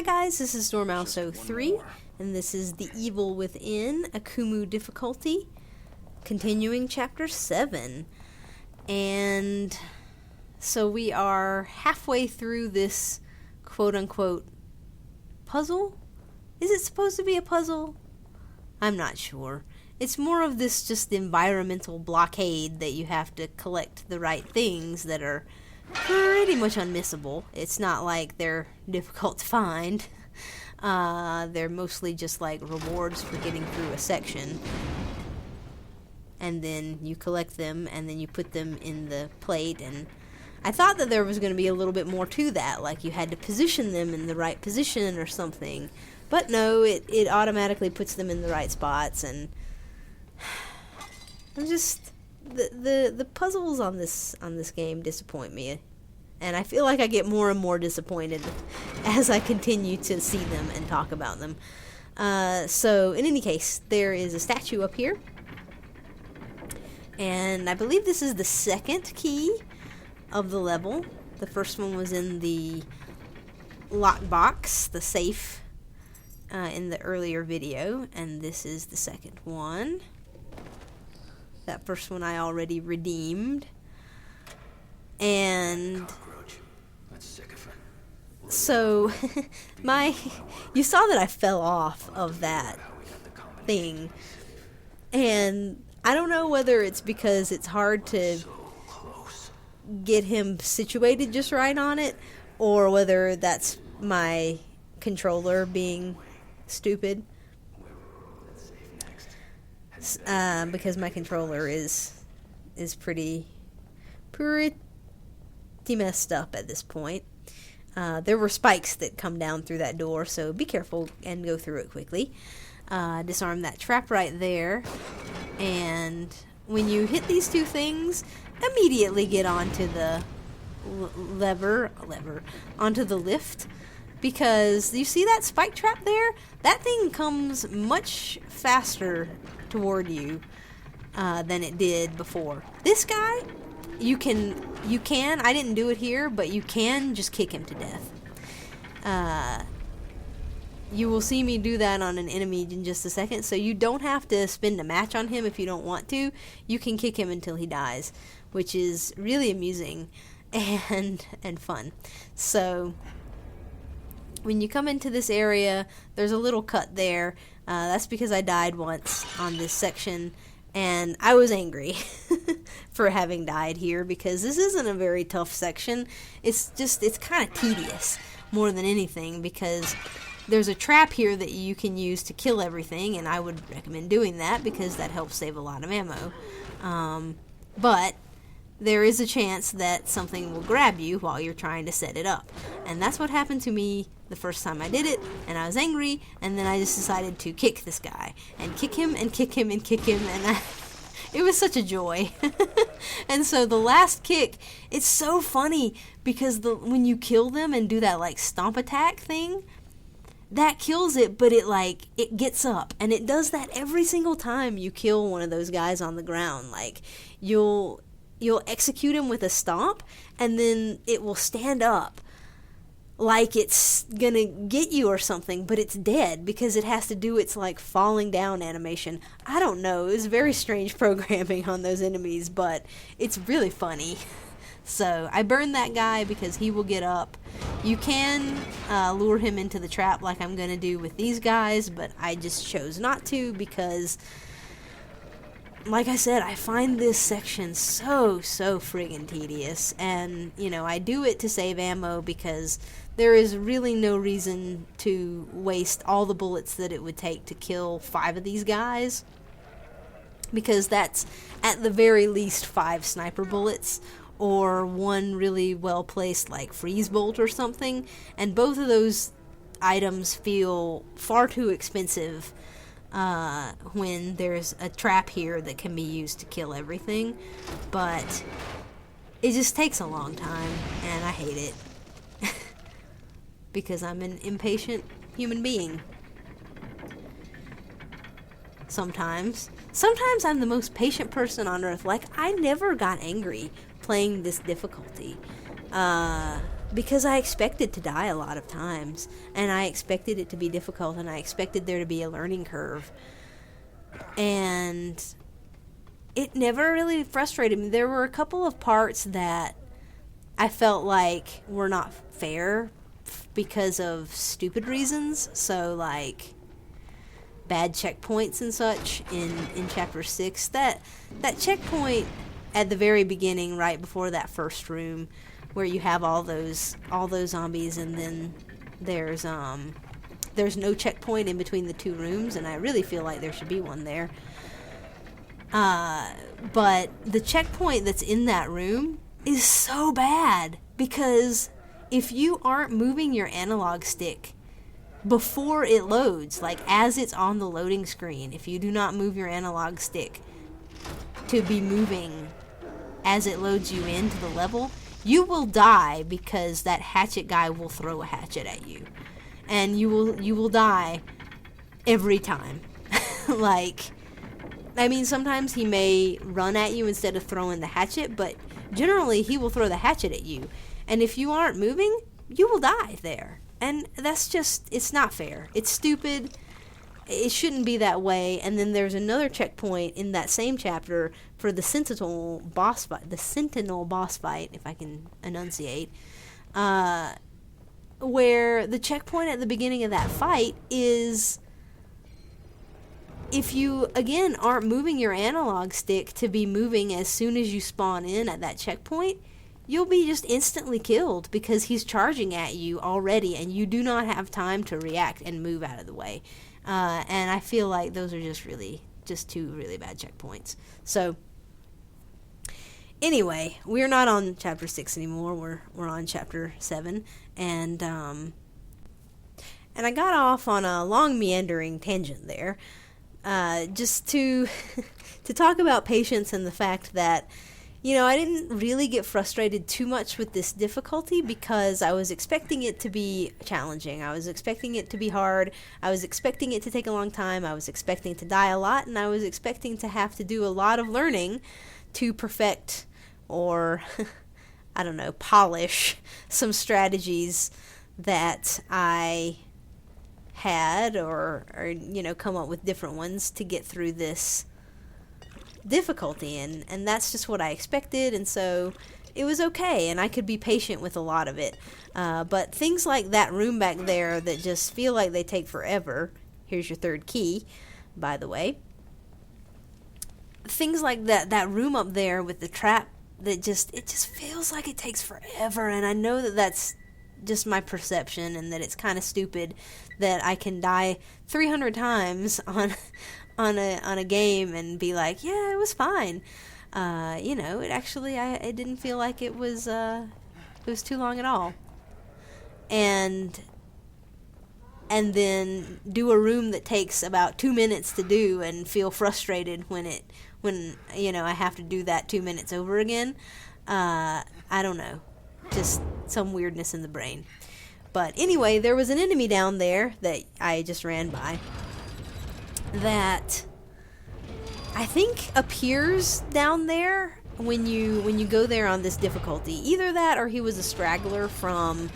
Hi guys, this is Dormouse03, and this is The Evil Within, Akumu difficulty, continuing Chapter 7. And so we are halfway through this quote-unquote puzzle? Is it supposed to be a puzzle? I'm not sure. It's more of this just environmental blockade that you have to collect the right things that are pretty much unmissable. It's not like they're difficult to find. They're mostly just like rewards for getting through a section. And then you collect them and then you put them in the plate. And I thought that there was going to be a little bit more to that, like you had to position them in the right position or something. But no, it automatically puts them in the right spots. And I'm just... The puzzles on this game disappoint me, and I feel like I get more and more disappointed as I continue to see them and talk about them. So in any case, there is a statue up here, and I believe this is the second key of the level. The first one was in the lockbox, the safe, in the earlier video, and this is the second one. That first one I already redeemed. And so you saw that I fell off of that thing. And I don't know whether it's because it's hard to get him situated just right on it, or whether that's my controller being stupid. Because my controller is pretty messed up at this point. There were spikes that come down through that door, so be careful and go through it quickly. Disarm that trap right there, and when you hit these two things, immediately get onto the onto the lift. Because you see that spike trap there? That thing comes much faster toward you than it did before. This guy, you can, I didn't do it here, but you can just kick him to death. You will see me do that on an enemy in just a second, so you don't have to spend a match on him if you don't want to. You can kick him until he dies, which is really amusing and fun. So when you come into this area, there's a little cut there. That's because I died once on this section, and I was angry for having died here, because this isn't a very tough section. It's kind of tedious more than anything, because there's a trap here that you can use to kill everything, and I would recommend doing that because that helps save a lot of ammo. But there is a chance that something will grab you while you're trying to set it up. And that's what happened to me the first time I did it, and I was angry, and then I just decided to kick this guy, and kick him, and kick him, and kick him, and it was such a joy. And so the last kick, it's so funny, because when you kill them and do that like stomp attack thing, that kills it, but it gets up, and it does that every single time you kill one of those guys on the ground. Like, you'll execute him with a stomp, and then it will stand up like it's gonna get you or something, but it's dead because it has to do its like falling down animation. I don't know, it was very strange programming on those enemies, but it's really funny. So I burned that guy because he will get up. You can lure him into the trap like I'm gonna do with these guys, but I just chose not to because, like I said, I find this section so friggin' tedious, and, you know, I do it to save ammo because there is really no reason to waste all the bullets that it would take to kill 5 of these guys, because that's at the very least 5 sniper bullets, or 1 really well-placed, like, freeze bolt or something, and both of those items feel far too expensive when there's a trap here that can be used to kill everything. But it just takes a long time, and I hate it. Because I'm an impatient human being. Sometimes I'm the most patient person on earth. Like, I never got angry playing this difficulty. because I expected to die a lot of times, and I expected it to be difficult, and I expected there to be a learning curve. And it never really frustrated me. There were a couple of parts that I felt like were not fair because of stupid reasons. So, like, bad checkpoints and such in chapter 6. That checkpoint at the very beginning, right before that first room, where you have all those zombies, and then there's no checkpoint in between the two rooms, and I really feel like there should be one there. But the checkpoint that's in that room is so bad, because if you aren't moving your analog stick before it loads, like as it's on the loading screen, if you do not move your analog stick to be moving as it loads you into the level, you will die, because that hatchet guy will throw a hatchet at you. And you will die every time. Like, I mean, sometimes he may run at you instead of throwing the hatchet, but generally he will throw the hatchet at you. And if you aren't moving, you will die there. And that's just, it's not fair. It's stupid. It shouldn't be that way. And then there's another checkpoint in that same chapter for the Sentinel boss fight, if I can enunciate, where the checkpoint at the beginning of that fight is, if you, again, aren't moving your analog stick to be moving as soon as you spawn in at that checkpoint, you'll be just instantly killed, because he's charging at you already, and you do not have time to react and move out of the way. And I feel like those are just two really bad checkpoints. So, anyway, we're not on chapter 6 anymore. We're on chapter 7, and I got off on a long meandering tangent there, just to to talk about patience and the fact that, you know, I didn't really get frustrated too much with this difficulty, because I was expecting it to be challenging. I was expecting it to be hard. I was expecting it to take a long time. I was expecting to die a lot, and I was expecting to have to do a lot of learning to perfect, or I don't know, polish some strategies that I had, or you know, come up with different ones to get through this difficulty, and that's just what I expected, and so it was okay, and I could be patient with a lot of it. But things like that room back there that just feel like they take forever. Here's your third key, by the way. Things like that room up there with the trap, that it just feels like it takes forever, and I know that that's just my perception, and that it's kind of stupid that I can die 300 times on a game and be like, yeah, it was fine. You know, it didn't feel like it was too long at all. And then do a room that takes about 2 minutes to do and feel frustrated when you know, I have to do that 2 minutes over again. I don't know. Just some weirdness in the brain. But anyway, there was an enemy down there that I just ran by that I think appears down there when you go there on this difficulty. Either that, or he was a straggler from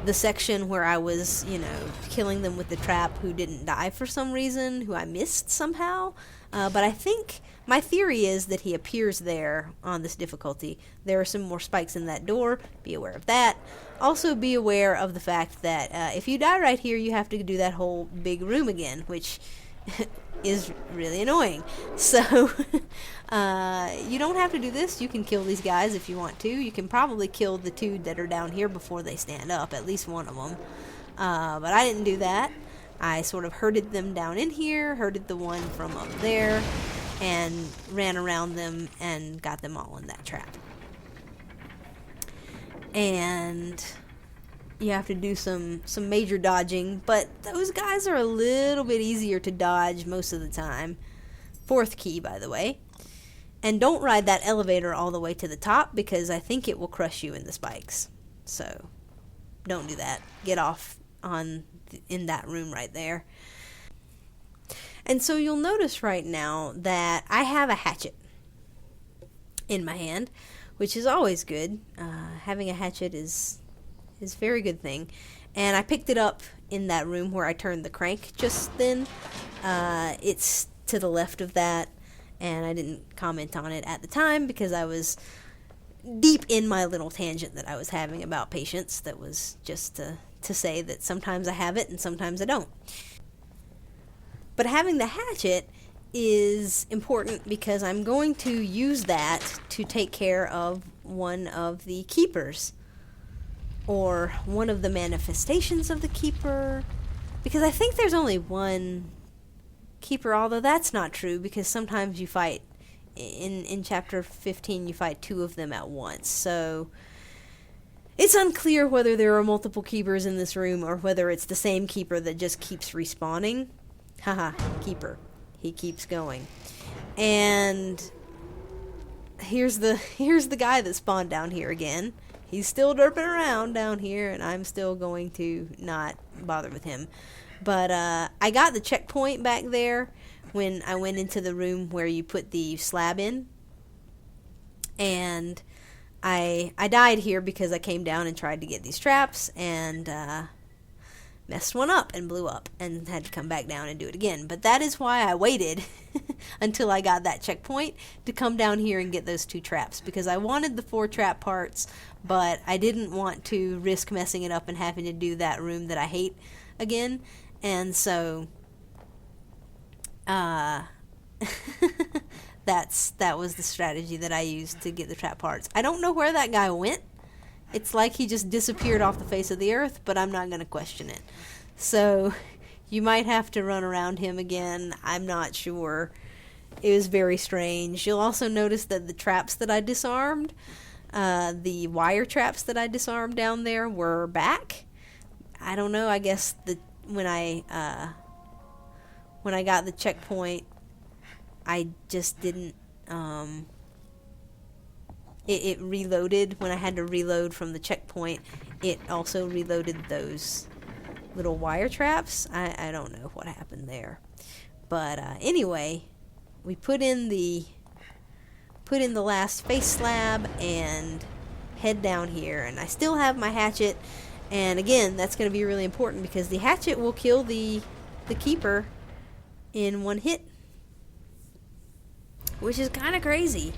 the section where I was, you know, killing them with the trap, who didn't die for some reason, who I missed somehow. But I think my theory is that he appears there on this difficulty. There are some more spikes in that door. Be aware of that. Also be aware of the fact that if you die right here, you have to do that whole big room again, which is really annoying. So you don't have to do this. You can kill these guys if you want to. You can probably kill the two that are down here before they stand up, at least one of them. But I didn't do that. I sort of herded them down in here, herded the one from up there, and ran around them and got them all in that trap. And you have to do some major dodging, but those guys are a little bit easier to dodge most of the time. Fourth key, by the way. And don't ride that elevator all the way to the top, because I think it will crush you in the spikes. So don't do that. Get off in that room right there. And so you'll notice right now that I have a hatchet in my hand, which is always good. Having a hatchet is is a very good thing. And I picked it up in that room where I turned the crank just then. It's to the left of that, and I didn't comment on it at the time because I was deep in my little tangent that I was having about patience. That was just to say that sometimes I have it and sometimes I don't. But having the hatchet is important because I'm going to use that to take care of one of the keepers, or one of the manifestations of the keeper, because I think there's only one keeper, although that's not true because sometimes you fight in chapter 15 you fight two of them at once, so it's unclear whether there are multiple keepers in this room or whether it's the same keeper that just keeps respawning. Haha, keeper. He keeps going. And here's the guy that spawned down here again. He's still derping around down here, and I'm still going to not bother with him. But I got the checkpoint back there when I went into the room where you put the slab in. And I died here because I came down and tried to get these traps and messed one up and blew up and had to come back down and do it again. But that is why I waited until I got that checkpoint to come down here and get those two traps, because I wanted the 4 trap parts, but I didn't want to risk messing it up and having to do that room that I hate again. And so that was the strategy that I used to get the trap parts. I don't know where that guy went. It's like he just disappeared off the face of the earth, but I'm not going to question it. So you might have to run around him again. I'm not sure. It was very strange. You'll also notice that the traps that I disarmed, the wire traps that I disarmed down there, were back. I don't know. I guess when I got the checkpoint, I just didn't. It reloaded when I had to reload from the checkpoint. It also reloaded those little wire traps. I don't know what happened there, but anyway, we put in the last face slab and head down here, and I still have my hatchet. And again, that's going to be really important because the hatchet will kill the keeper in one hit, which is kind of crazy.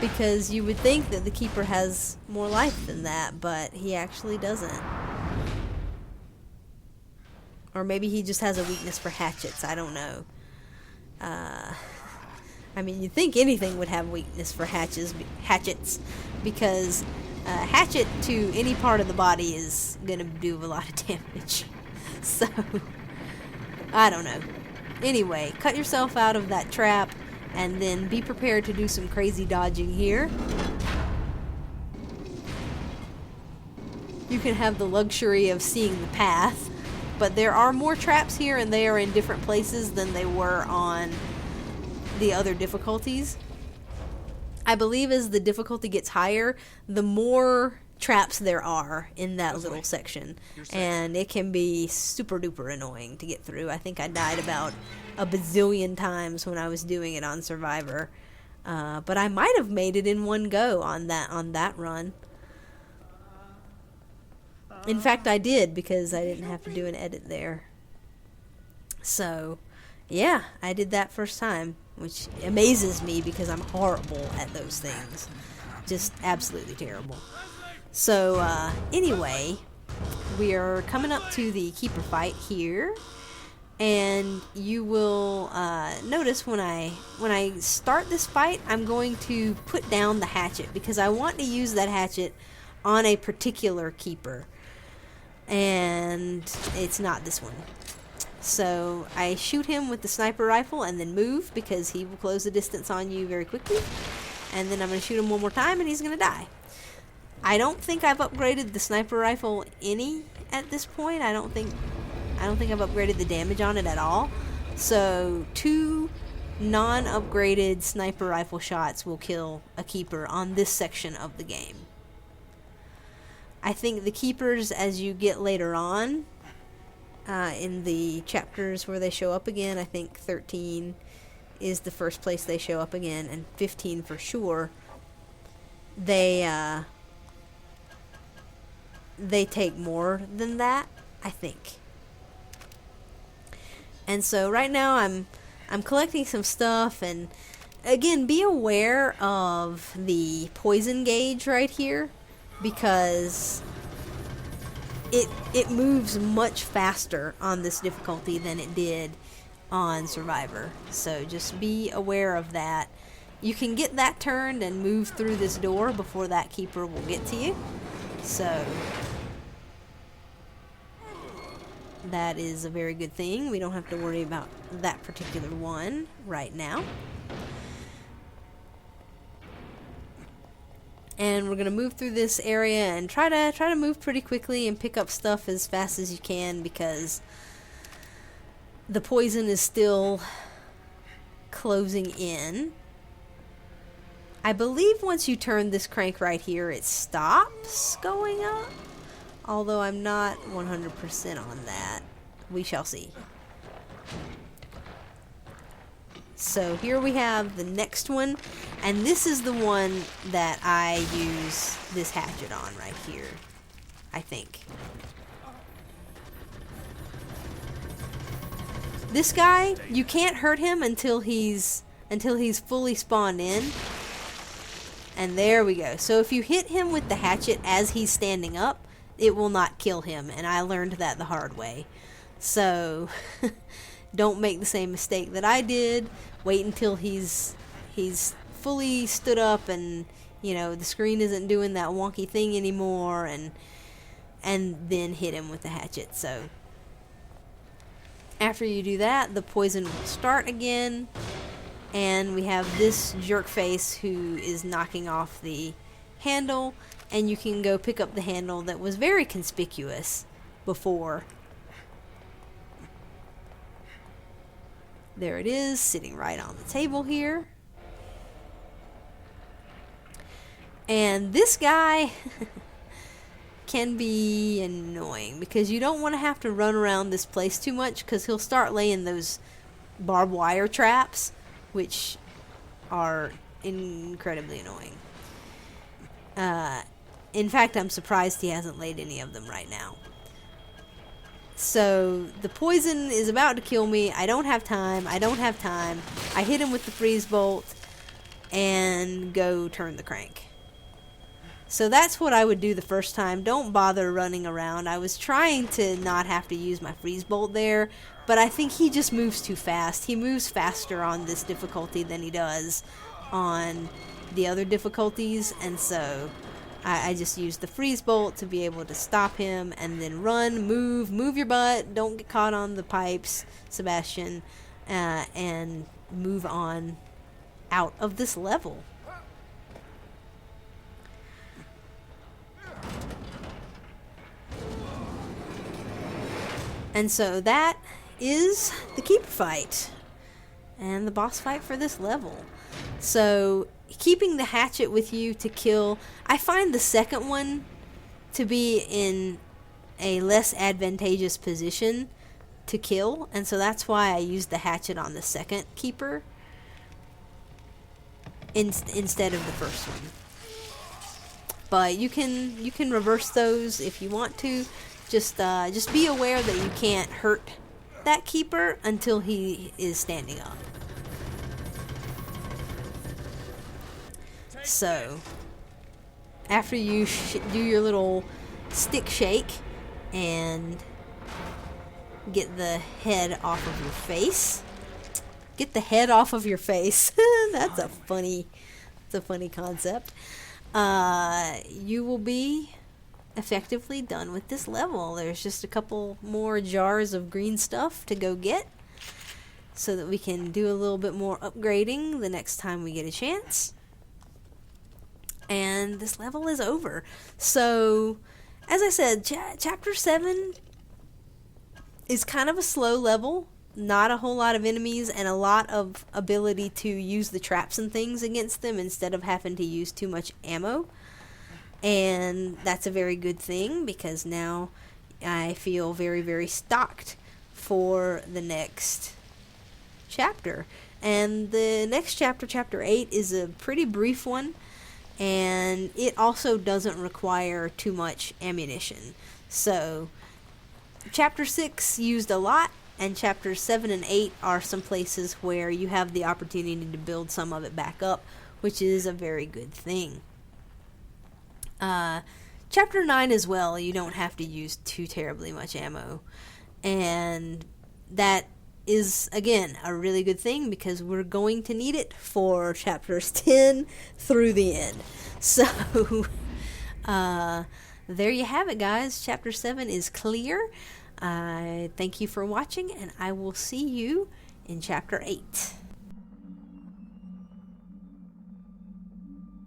Because you would think that the keeper has more life than that, but he actually doesn't. Or maybe he just has a weakness for hatchets. I don't know. I mean, you'd think anything would have weakness for hatchets, because hatchet to any part of the body is going to do a lot of damage. So, I don't know. Anyway, cut yourself out of that trap, and then be prepared to do some crazy dodging here. You can have the luxury of seeing the path, but there are more traps here, and they are in different places than they were on the other difficulties. I believe as the difficulty gets higher, the more traps there are in that little section, and it can be super duper annoying to get through. I think I died about a bazillion times when I was doing it on Survivor, but I might have made it in one go on that run. In fact, I did, because I didn't have to do an edit there. So yeah, I did that first time, which amazes me because I'm horrible at those things. Just absolutely terrible. So anyway, we are coming up to the keeper fight here, and you will notice when I start this fight, I'm going to put down the hatchet because I want to use that hatchet on a particular keeper, and it's not this one. So I shoot him with the sniper rifle and then move, because he will close the distance on you very quickly, and then I'm going to shoot him one more time and he's going to die. I don't think I've upgraded the sniper rifle any at this point. I don't think I've upgraded the damage on it at all. So 2 non-upgraded sniper rifle shots will kill a keeper on this section of the game. I think the keepers, as you get later on, in the chapters where they show up again, I think 13 is the first place they show up again, and 15 for sure, they they take more than that, I think. And so right now I'm collecting some stuff, and again, be aware of the poison gauge right here, because it moves much faster on this difficulty than it did on Survivor. So just be aware of that. You can get that turned and move through this door before that keeper will get to you. So that is a very good thing. We don't have to worry about that particular one right now. And we're gonna move through this area and try to move pretty quickly and pick up stuff as fast as you can, because the poison is still closing in. I believe once you turn this crank right here, it stops going up, although I'm not 100% on that. We shall see. So here we have the next one, and this is the one that I use this hatchet on right here, I think. This guy, you can't hurt him until he's fully spawned in. And there we go. So if you hit him with the hatchet as he's standing up, it will not kill him, and I learned that the hard way. So don't make the same mistake that I did. Wait until he's fully stood up, and you know the screen isn't doing that wonky thing anymore, and then hit him with the hatchet. So after you do that, the poison will start again, and we have this jerk face who is knocking off the handle, and you can go pick up the handle that was very conspicuous before. There it is, sitting right on the table here. And this guy can be annoying, because you don't want to have to run around this place too much, because he'll start laying those barbed wire traps, which are incredibly annoying. In fact, I'm surprised he hasn't laid any of them right now. So the poison is about to kill me. I don't have time. I hit him with the freeze bolt and go turn the crank. So that's what I would do the first time. Don't bother running around. I was trying to not have to use my freeze bolt there, but I think he just moves too fast. He moves faster on this difficulty than he does on the other difficulties, and so I just used the freeze bolt to be able to stop him, and then run, move your butt, don't get caught on the pipes, Sebastian, and move on out of this level. And so that is the keeper fight and the boss fight for this level. So keeping the hatchet with you to kill, I find the second one to be in a less advantageous position to kill, and so that's why I used the hatchet on the second keeper instead of the first one. But you can reverse those if you want to. Just be aware that you can't hurt that keeper until he is standing up. So after you do your little stick shake and get the head off of your face, that's a funny concept. You will be effectively done with this level. There's just a couple more jars of green stuff to go get, so that we can do a little bit more upgrading the next time we get a chance. And this level is over. So, as I said, Chapter 7 is kind of a slow level. Not a whole lot of enemies, and a lot of ability to use the traps and things against them instead of having to use too much ammo. And that's a very good thing, because now I feel very, very stocked for the next chapter. And the next chapter, Chapter 8, is a pretty brief one. and it also doesn't require too much ammunition. So chapter 6 used a lot, and chapters 7 and 8 are some places where you have the opportunity to build some of it back up, which is a very good thing. Chapter 9 as well, you don't have to use too terribly much ammo, and that is, again, a really good thing because we're going to need it for chapters 10 through the end. So, there you have it, guys. Chapter 7 is clear. Thank you for watching, and I will see you in chapter 8.